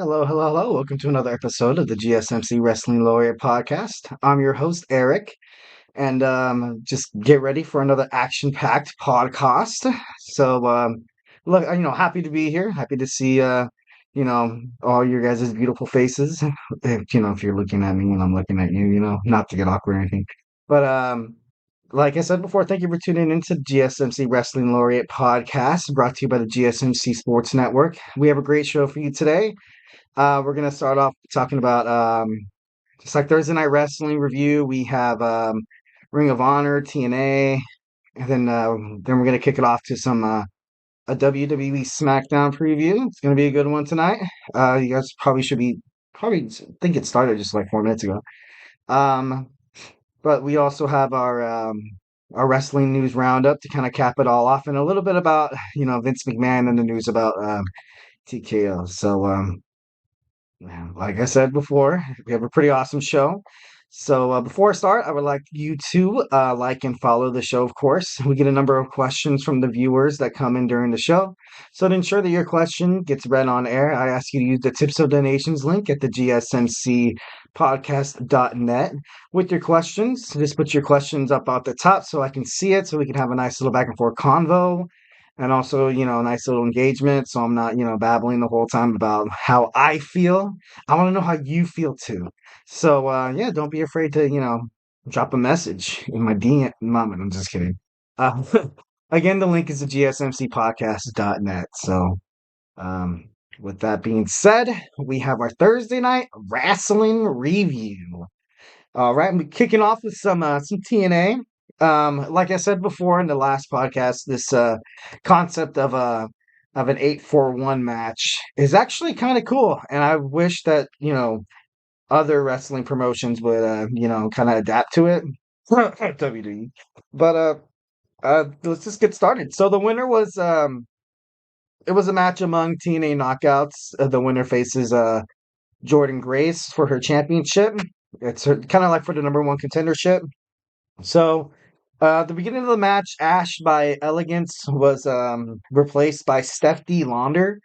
Hello, hello, hello. Welcome to another episode of the GSMC Wrestling Laureate Podcast. I'm your host, Eric, and just get ready for another action-packed podcast. Look, happy to be here. Happy to see, all your guys' beautiful faces. If you're looking at me and I'm looking at you, not to get awkward or anything. But like I said before, thank you for tuning into GSMC Wrestling Laureate Podcast, brought to you by the GSMC Sports Network. We have a great show for you today. We're gonna start off talking about just like Thursday Night Wrestling review. We have Ring of Honor, TNA, and then we're gonna kick it off to some a WWE SmackDown preview. It's gonna be a good one tonight. You guys probably think it started just like 4 minutes ago. Um, but we also have our wrestling news roundup to kind of cap it all off, and a little bit about Vince McMahon and the news about TKO. Like I said before, we have a pretty awesome show. Before I start, I would like you to like and follow the show, of course. We get a number of questions from the viewers that come in during the show. So to ensure that your question gets read on air, I ask you to use the tips or donations link at the gsmcpodcast.net with your questions. Just put your questions up at the top so I can see it, so we can have a nice little back and forth convo. And also, a nice little engagement, so I'm not, babbling the whole time about how I feel. I want to know how you feel too. Yeah, don't be afraid to, drop a message in my DM. Mom, I'm just kidding. Uh, again, the link is at gsmcpodcast.net. Um, with that being said, we have our Thursday night wrestling review. All right, we're kicking off with some TNA. Like I said before in the last podcast, this concept of an 8-4-1 match is actually kind of cool, and I wish that other wrestling promotions would kind of adapt to it. WWE, but let's just get started. So the winner was it was a match among TNA knockouts. The winner faces Jordan Grace for her championship. It's kind of like for the number one contendership. So, at the beginning of the match, Ash by Elegance was replaced by Steph D. Launder.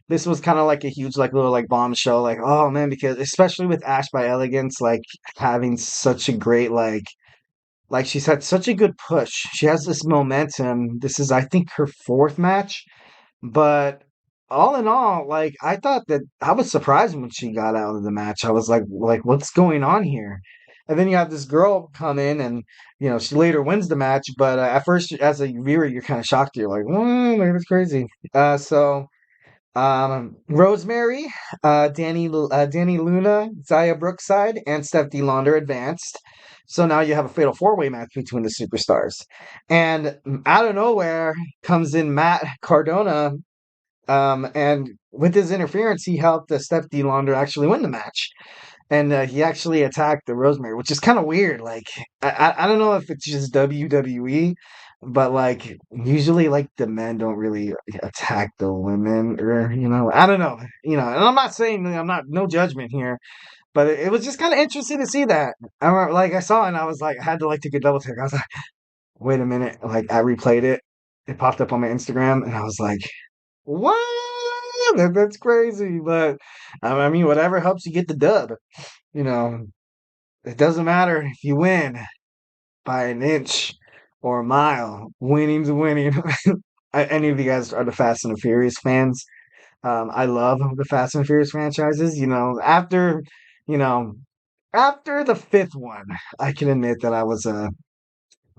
This was kind of like a huge, like little like bombshell. Like, oh man, because especially with Ash by Elegance, like having such a great like she's had such a good push. She has this momentum. This is, I think, her fourth match, but all in all, like I thought that I was surprised when she got out of the match. I was like what's going on here? And then you have this girl come in, and she later wins the match. But at first, as a viewer, you're kind of shocked. You're like, "Whoa, that's crazy." Rosemary, Danny Luna, Zaya Brookside, and Steph D. Launder advanced. So now you have a fatal four-way match between the superstars. And out of nowhere comes in Matt Cardona, and with his interference, he helped Steph D. Launder actually win the match. And he actually attacked the Rosemary, which is kind of weird. Like, I don't know if it's just WWE, but like usually like the men don't really attack the women, or I don't know. And I'm not saying, I'm not, no judgment here, but it was just kind of interesting to see that. I remember, like I saw it and I was like, I had to like take a double check. I was like, wait a minute. Like I replayed it. It popped up on my Instagram and I was like, what? That's crazy. But I mean, whatever helps you get the dub. You know, it doesn't matter if you win by an inch or a mile. Winning's winning. Any of you guys are the Fast and the Furious fans? I love the Fast and Furious franchises. You know, after the fifth one, I can admit that I was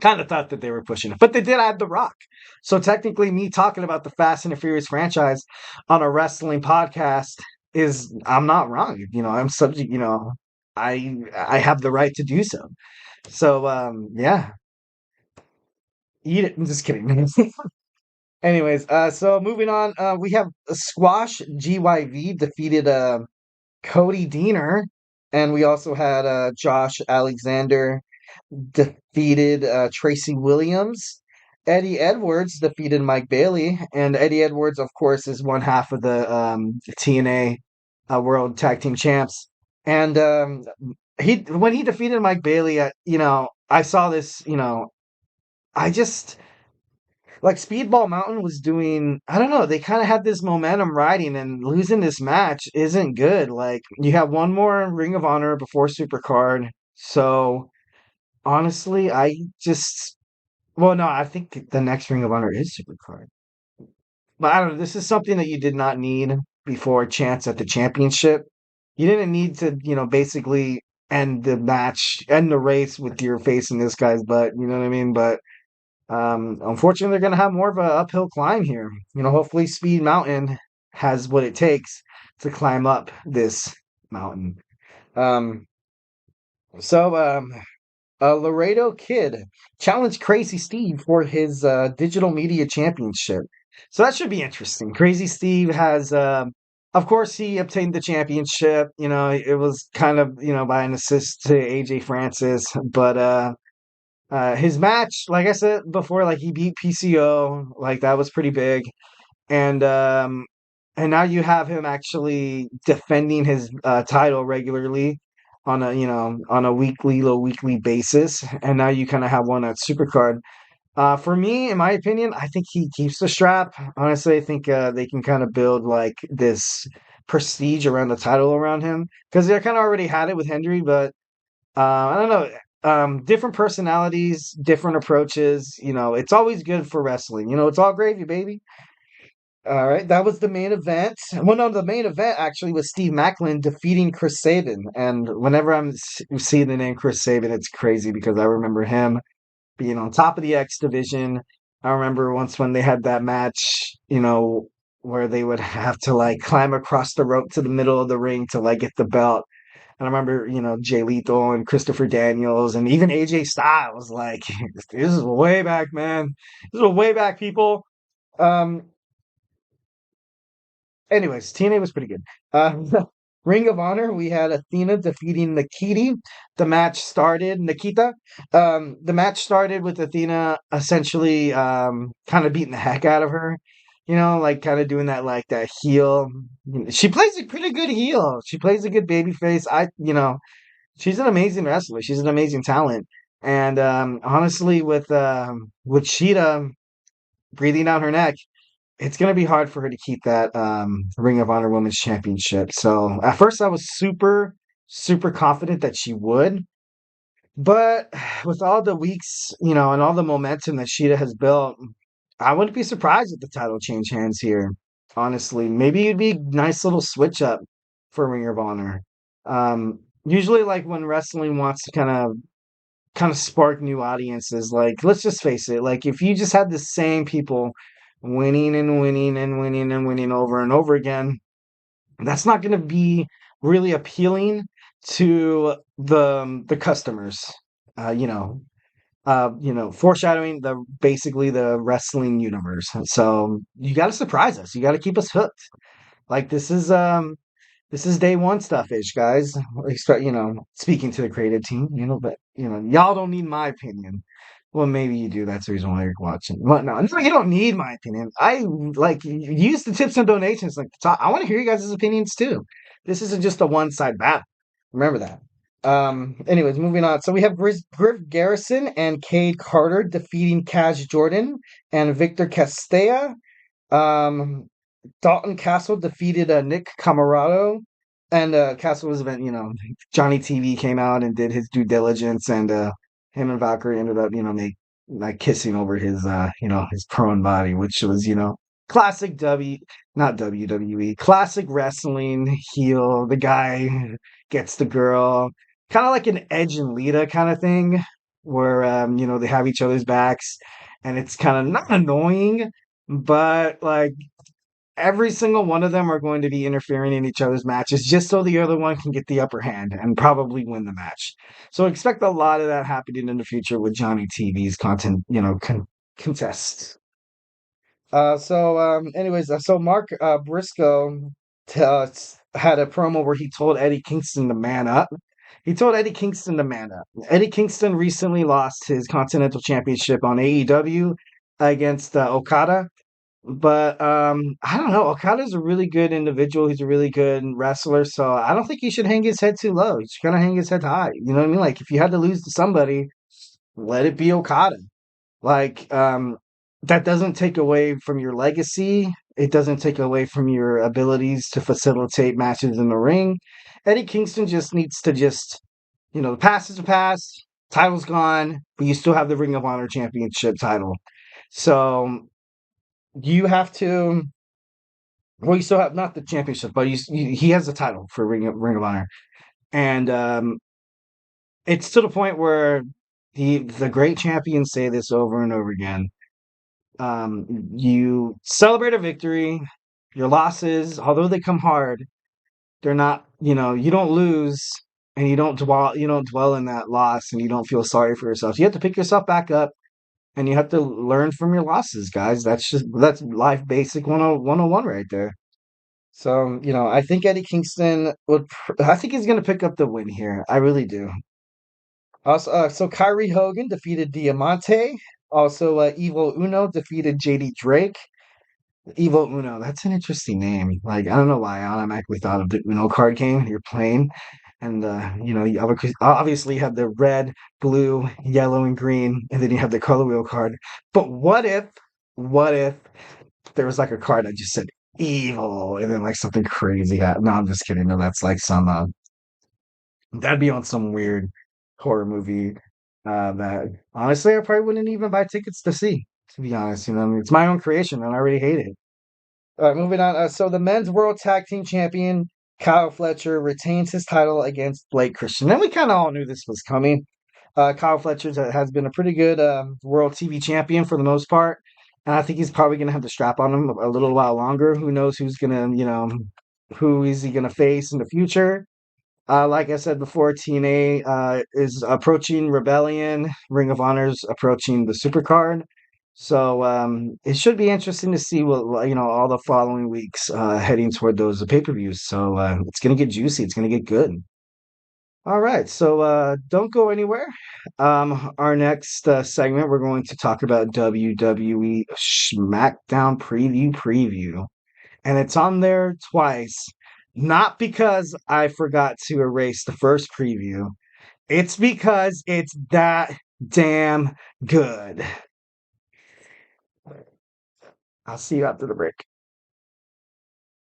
kind of thought that they were pushing it, but they did add The Rock. So technically, me talking about the Fast and the Furious franchise on a wrestling podcast I'm not wrong. I'm subject. I have the right to do so. Yeah, eat it. I'm just kidding. Anyways, so moving on, we have Squash GYV defeated Cody Deaner, and we also had Josh Alexander defeated Tracy Williams. Eddie Edwards defeated Mike Bailey, and Eddie Edwards, of course, is one half of the TNA World Tag Team Champs. And when he defeated Mike Bailey, I saw this. I just like Speedball Mountain was doing, I don't know, they kind of had this momentum riding, and losing this match isn't good. Like, you have one more Ring of Honor before Supercard. So, honestly, I just, well, no, I think the next Ring of Honor is Supercard. But I don't know, this is something that you did not need before Chance at the championship. You didn't need to, basically end the match, end the race with your face in this guy's butt. You know what I mean? But unfortunately, they're going to have more of an uphill climb here. Hopefully, Speed Mountain has what it takes to climb up this mountain. Um, so, Laredo Kid challenged Crazy Steve for his digital media championship. So that should be interesting. Crazy Steve has, of course, he obtained the championship. It was kind of, by an assist to AJ Francis, but his match, like I said before, like he beat PCO, like that was pretty big, and now you have him actually defending his title regularly on a low weekly basis, and now you kind of have one at Supercard. For me, in my opinion, I think he keeps the strap. Honestly, I think they can kind of build like this prestige around the title around him, because they kind of already had it with Hendry, but I don't know. Different personalities, different approaches. It's always good for wrestling. It's all gravy, baby. All right, that was the main event. Well, no, the main event actually was Steve Macklin defeating Chris Sabin. And whenever I'm seeing the name Chris Sabin, it's crazy because I remember him being on top of the X division. I remember once when they had that match, where they would have to like climb across the rope to the middle of the ring to like get the belt. And I remember, Jay Lethal and Christopher Daniels and even AJ Styles. Like, this is way back, man. This is way back, people. Um, Anyways, TNA was pretty good. Ring of Honor, we had Athena defeating Nikita. Nikita. The match started with Athena essentially kind of beating the heck out of her. Like kind of doing that like that heel. She plays a pretty good heel. She plays a good baby face. She's an amazing wrestler. She's an amazing talent. And honestly, with Sheeta breathing down her neck, it's going to be hard for her to keep that Ring of Honor Women's Championship. So at first, I was super, super confident that she would. But with all the weeks, and all the momentum that Sheeta has built, I wouldn't be surprised if the title changed hands here. Honestly, maybe it'd be a nice little switch up for Ring of Honor. Usually, like when wrestling wants to kind of spark new audiences. Like, let's just face it, like if you just had the same people winning and winning and winning and winning over and over again, that's not going to be really appealing to the customers. Uh, you know, foreshadowing the basically the wrestling universe. So you got to surprise us. You got to keep us hooked. Like this is day one stuff ish, guys. Expect, speaking to the creative team, but y'all don't need my opinion. Well, maybe you do. That's the reason why you're watching. Well, no, you don't need my opinion. I like use the tips and donations. Like, I want to hear you guys' opinions too. This isn't just a one side battle. Remember that. Anyways, moving on. So we have Griff Garrison and Cade Carter defeating Cash Jordan and Victor Castella. Um, Dalton Castle defeated Nick Camarado, and Castle was event. Johnny TV came out and did his due diligence, and him and Valkyrie ended up, like kissing over his prone body, which was, classic not WWE, classic wrestling heel. The guy gets the girl, kind of like an Edge and Lita kind of thing, where they have each other's backs, and it's kind of not annoying, but like every single one of them are going to be interfering in each other's matches just so the other one can get the upper hand and probably win the match. So expect a lot of that happening in the future with Johnny TV's content, contests. Anyways, so Mark Briscoe had a promo where he told Eddie Kingston to man up. He told Eddie Kingston to man up. Eddie Kingston recently lost his Continental Championship on AEW against Okada. But I don't know. Okada's a really good individual. He's a really good wrestler. So I don't think he should hang his head too low. He's gonna hang his head high. You know what I mean? Like if you had to lose to somebody, let it be Okada. Like that doesn't take away from your legacy. It doesn't take away from your abilities to facilitate matches in the ring. Eddie Kingston just needs to the past is the past, title's gone, but you still have the Ring of Honor Championship title. So you have to, well, you still have not the championship, but he has the title for Ring of Honor. And it's to the point where the great champions say this over and over again. You celebrate a victory. Your losses, although they come hard, they're not. You don't lose, and you don't dwell in that loss, and you don't feel sorry for yourself. You have to pick yourself back up, and you have to learn from your losses, guys. That's life basic 101 right there. So I think Eddie Kingston would. I think he's gonna pick up the win here. I really do. Also, so Kyrie Hogan defeated Diamante. Also, Evil Uno defeated JD Drake. Evil Uno, that's an interesting name. Like, I don't know why I automatically thought of the Uno card game you're playing. And, you obviously have the red, blue, yellow, and green, and then you have the color wheel card. But what if there was like a card that just said evil, and then like something crazy happened? No, I'm just kidding. No, that's like that'd be on some weird horror movie that honestly I probably wouldn't even buy tickets to see, to be honest. It's my own creation and I already hate it. All right, moving on. So the men's world tag team champion Kyle Fletcher retains his title against Blake Christian. And we kind of all knew this was coming. Kyle Fletcher has been a pretty good world TV champion for the most part, and I think he's probably going to have the strap on him a little while longer. Who knows who is he going to face in the future? Like I said before, TNA is approaching Rebellion. Ring of Honor's approaching the Supercard. So it should be interesting to see what all the following weeks heading toward those pay-per-views. So it's gonna get juicy. It's gonna get good. All right. So don't go anywhere. Our next segment, we're going to talk about WWE SmackDown preview, and it's on there twice. Not because I forgot to erase the first preview. It's because it's that damn good. I'll see you after the break.